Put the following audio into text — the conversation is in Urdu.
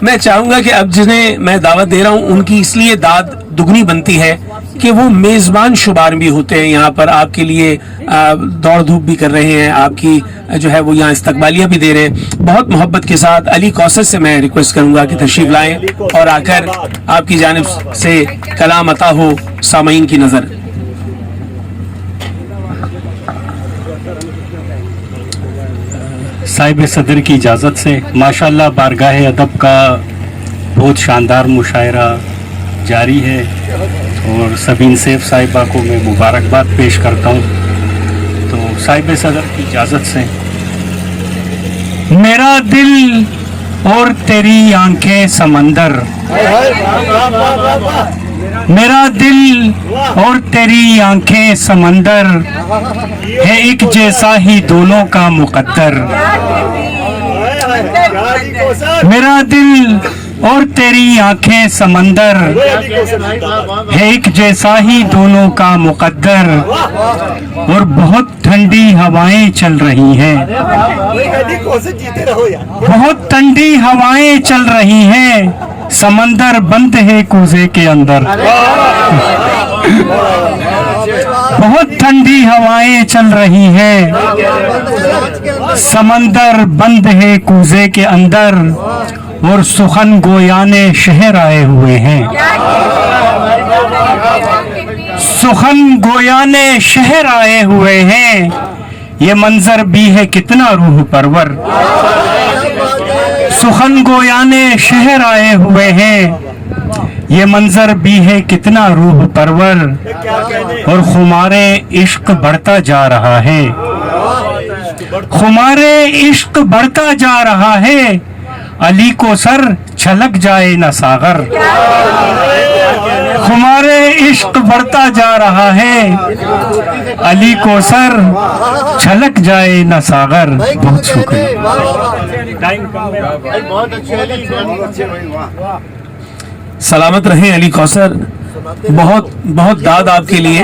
میں چاہوں گا کہ اب جنہیں میں دعوت دے رہا ہوں ان کی اس لیے داد دگنی بنتی ہے کہ وہ میزبان شمار بھی ہوتے ہیں یہاں پر، آپ کے لیے دوڑ دھوپ بھی کر رہے ہیں، آپ کی جو ہے وہ یہاں استقبالیہ بھی دے رہے ہیں۔ بہت محبت کے ساتھ علی کوثر سے میں ریکویسٹ کروں گا کہ تشریف لائیں اور آ کر آپ کی جانب سے کلام عطا ہو سامعین کی نظر۔ صاحب صدر کی اجازت سے ماشاءاللہ بارگاہ ادب کا بہت شاندار مشاعرہ جاری ہے، اور سبین سیف صاحبہ کو میں مبارکباد پیش کرتا ہوں۔ تو صاحب صدر کی اجازت سے میرا دل اور تیری آنکھیں سمندر، میرا دل اور تیری آنکھیں سمندر ہے ایک جیسا ہی دونوں کا مقدر، میرا دل اور تیری آنکھیں سمندر ہے ایک جیسا ہی دونوں کا مقدر، اور بہت ٹھنڈی ہوائیں چل رہی ہیں، بہت ٹھنڈی ہوائیں چل رہی ہیں، سمندر بند ہے کوزے کے اندر، بہت ٹھنڈی ہوائیں چل رہی ہیں، سمندر بند ہے کوزے کے اندر، اور سخن گویانے شہر آئے ہوئے ہیں، سخن گویانے شہر آئے ہوئے ہیں، یہ منظر بھی ہے کتنا روح پرور، سخن گویانے شہر آئے ہوئے ہیں، یہ منظر بھی ہے کتنا روح پرور، اور خمار عشق بڑھتا جا رہا ہے، خمار عشق بڑھتا جا رہا ہے، علی کو سر چھلک جائے نہ ساغر، خمار عشق بڑھتا جا رہا ہے، علی کو سر چھلک جائے نہ ساغر۔ بہت شکریہ۔ سلامت رہیں علی کوثر، بہت بہت داد آپ کے لیے۔